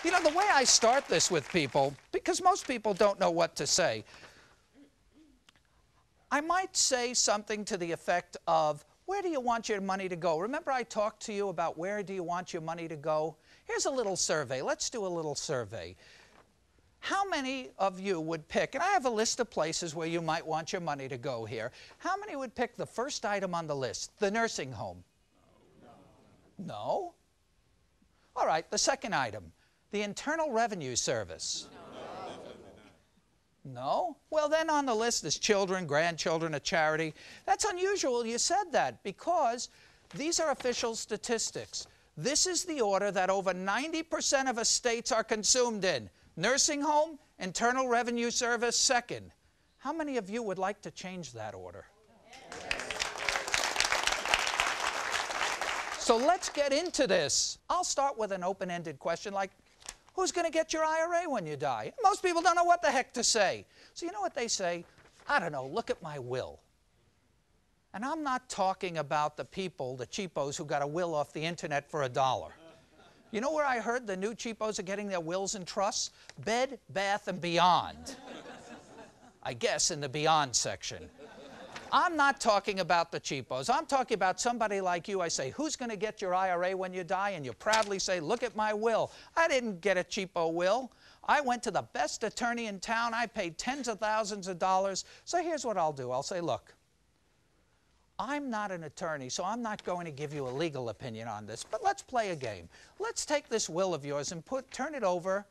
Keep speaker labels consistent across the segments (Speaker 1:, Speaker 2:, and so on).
Speaker 1: You know, the way I start this with people, because most people don't know what to say, I might say something to the effect of, where do you want your money to go? Remember I talked to you about where do you want your money to go? Here's a little survey. Let's do a little survey. How many of you would pick, and I have a list of places where you might want your money to go here. How many would pick the first item on the list, the nursing home? No? All right, the second item, the Internal Revenue Service. No? Well, then on the list is children, grandchildren, a charity. That's unusual you said that, because these are official statistics. This is the order that over 90% of estates are consumed in. Nursing home, Internal Revenue Service, second. How many of you would like to change that order? So let's get into this. I'll start with an open-ended question like, who's going to get your IRA when you die? Most people don't know what the heck to say. So you know what they say? I don't know, look at my will. And I'm not talking about the people, the cheapos, who got a will off the internet for $1. You know where I heard the new cheapos are getting their wills and trusts? Bed, Bath, and Beyond. I guess in the Beyond section. I'm not talking about the cheapos. I'm talking about somebody like you. I say, who's going to get your IRA when you die? And you proudly say, look at my will. I didn't get a cheapo will. I went to the best attorney in town. I paid tens of thousands of dollars. So here's what I'll do. I'll say, look, I'm not an attorney, so I'm not going to give you a legal opinion on this. But let's play a game. Let's take this will of yours and turn it over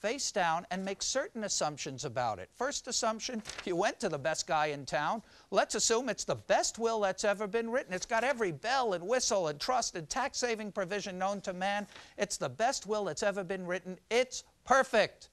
Speaker 1: face down and make certain assumptions about it. First assumption, you went to the best guy in town. Let's assume it's the best will that's ever been written. It's got every bell and whistle and trust and tax-saving provision known to man. It's the best will that's ever been written. It's perfect.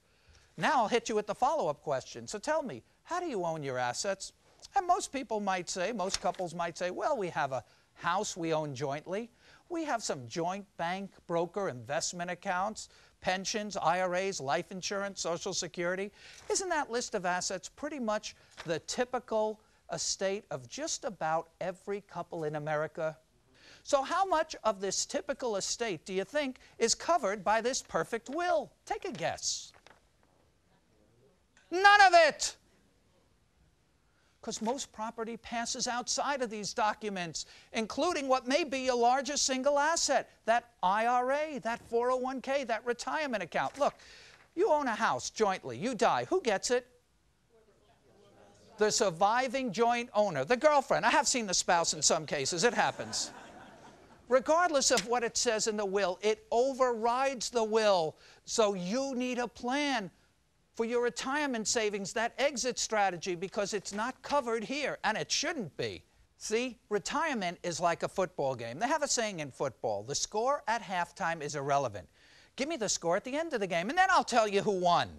Speaker 1: Now I'll hit you with the follow-up question. So tell me, how do you own your assets? And most people might say, most couples might say, well, we have a house we own jointly. We have some joint bank, broker, investment accounts, pensions, IRAs, life insurance, Social Security. Isn't that list of assets pretty much the typical estate of just about every couple in America? So how much of this typical estate do you think is covered by this perfect will? Take a guess. None of it! Because most property passes outside of these documents, including what may be your largest single asset, that IRA, that 401k, that retirement account. Look, you own a house jointly. You die. Who gets it? The surviving joint owner, the girlfriend. I have seen the spouse in some cases. It happens. Regardless of what it says in the will, it overrides the will. So you need a plan for your retirement savings, that exit strategy, because it's not covered here, and it shouldn't be. See, retirement is like a football game. They have a saying in football, the score at halftime is irrelevant. Give me the score at the end of the game, and then I'll tell you who won.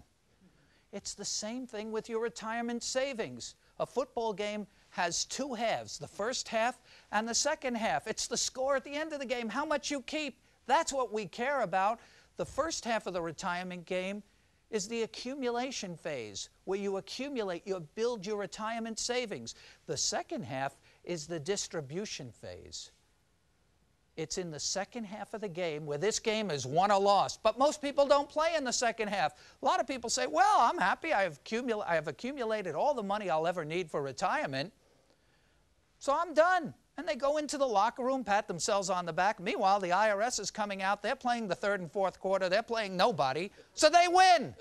Speaker 1: It's the same thing with your retirement savings. A football game has two halves, the first half and the second half. It's the score at the end of the game, how much you keep. That's what we care about. The first half of the retirement game is the accumulation phase, where you accumulate, you build your retirement savings. The second half is the distribution phase. It's in the second half of the game where this game is won or lost. But most people don't play in the second half. A lot of people say, well, I'm happy. I have accumulated all the money I'll ever need for retirement, so I'm done. And they go into the locker room, pat themselves on the back. Meanwhile, the IRS is coming out. They're playing the third and fourth quarter. They're playing nobody. So they win.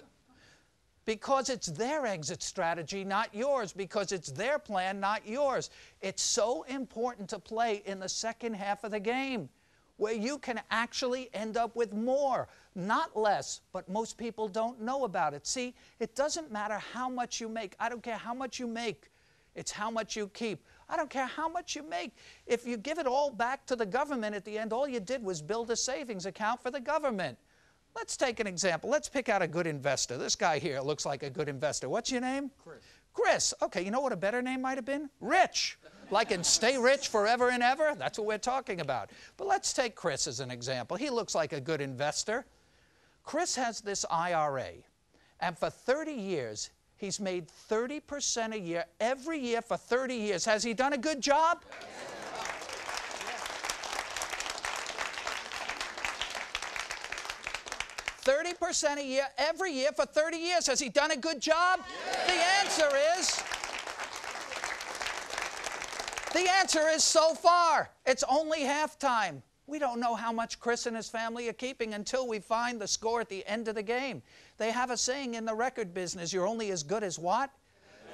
Speaker 1: Because it's their exit strategy, not yours. Because it's their plan, not yours. It's so important to play in the second half of the game, where you can actually end up with more, not less. But most people don't know about it. See, it doesn't matter how much you make. I don't care how much you make. It's how much you keep. I don't care how much you make. If you give it all back to the government at the end, all you did was build a savings account for the government. Let's take an example. Let's pick out a good investor. This guy here looks like a good investor. What's your name? Chris. Chris. Okay, you know what a better name might have been? Rich. Like in Stay Rich Forever and Ever? That's what we're talking about. But let's take Chris as an example. He looks like a good investor. Chris has this IRA, and for 30 years, he's made 30% a year, every year for 30 years. Has he done a good job? 30% a year, every year for 30 years. Has he done a good job? Yes. The answer is so far. It's only halftime. We don't know how much Chris and his family are keeping until we find the score at the end of the game. They have a saying in the record business, you're only as good as what?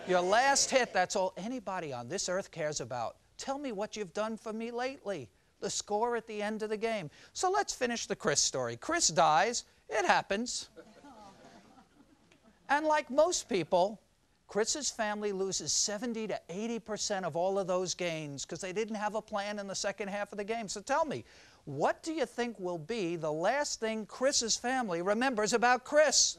Speaker 1: Your last hit. That's all anybody on this earth cares about. Tell me what you've done for me lately. The score at the end of the game. So let's finish the Chris story. Chris dies. It happens. And like most people, Chris's family loses 70 to 80% of all of those gains because they didn't have a plan in the second half of the game. So tell me, what do you think will be the last thing Chris's family remembers about Chris?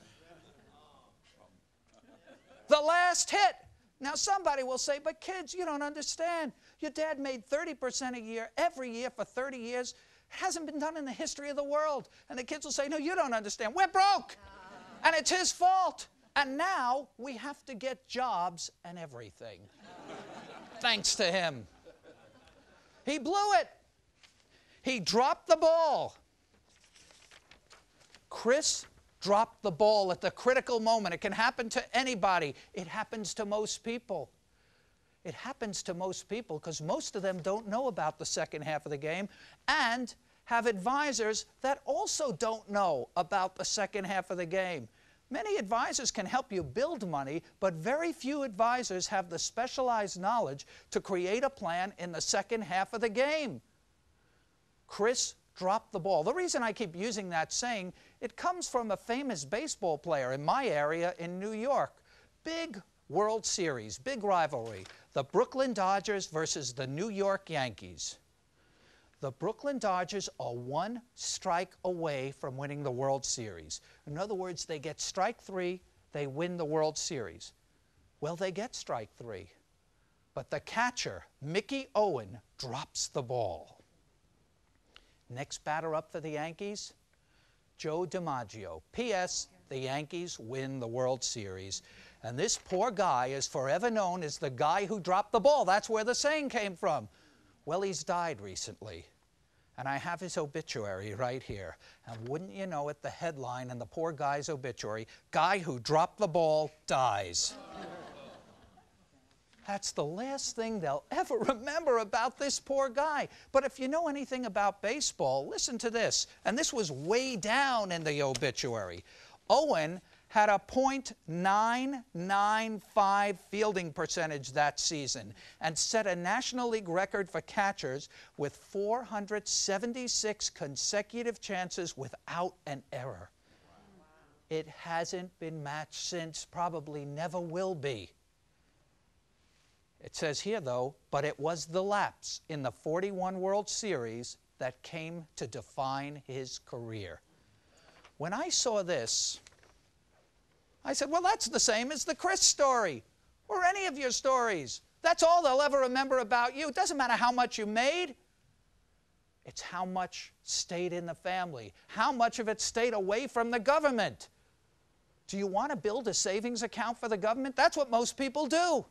Speaker 1: The last hit. Now somebody will say, but kids, you don't understand. Your dad made 30% a year, every year for 30 years. It hasn't been done in the history of the world. And the kids will say, no, you don't understand. We're broke. And it's his fault. And now we have to get jobs and everything. Thanks to him. He blew it. He dropped the ball. Chris dropped the ball at the critical moment. It can happen to anybody. It happens to most people. It happens to most people because most of them don't know about the second half of the game and have advisors that also don't know about the second half of the game. Many advisors can help you build money, but very few advisors have the specialized knowledge to create a plan in the second half of the game. Chris dropped the ball. The reason I keep using that saying, it comes from a famous baseball player in my area in New York. Big World Series, big rivalry. The Brooklyn Dodgers versus the New York Yankees. The Brooklyn Dodgers are one strike away from winning the World Series. In other words, they get strike three, they win the World Series. Well, they get strike three. But the catcher, Mickey Owen, drops the ball. Next batter up for the Yankees, Joe DiMaggio. P.S. The Yankees win the World Series. And this poor guy is forever known as the guy who dropped the ball. That's where the saying came from. Well, he's died recently. And I have his obituary right here. And wouldn't you know it, the headline in the poor guy's obituary, guy who dropped the ball dies. That's the last thing they'll ever remember about this poor guy. But if you know anything about baseball, listen to this. And this was way down in the obituary. Owen had a .995 fielding percentage that season and set a National League record for catchers with 476 consecutive chances without an error. It hasn't been matched since, probably never will be. It says here, though, but it was the lapse in the 41 World Series that came to define his career. When I saw this, I said, well, that's the same as the Chris story or any of your stories. That's all they'll ever remember about you. It doesn't matter how much you made. It's how much stayed in the family, how much of it stayed away from the government. Do you want to build a savings account for the government? That's what most people do.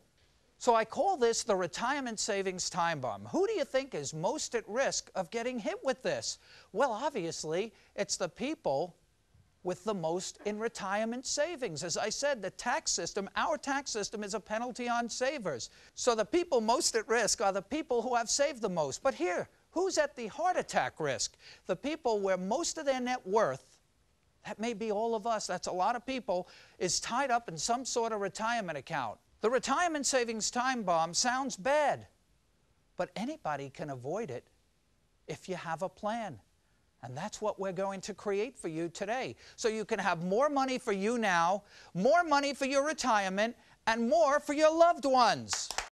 Speaker 1: So I call this the retirement savings time bomb. Who do you think is most at risk of getting hit with this? Well, obviously, it's the people with the most in retirement savings. As I said, the tax system, our tax system is a penalty on savers. So the people most at risk are the people who have saved the most. But here, who's at the heart attack risk? The people where most of their net worth, that may be all of us, that's a lot of people, is tied up in some sort of retirement account. The retirement savings time bomb sounds bad, but anybody can avoid it if you have a plan. And that's what we're going to create for you today. So you can have more money for you now, more money for your retirement, and more for your loved ones.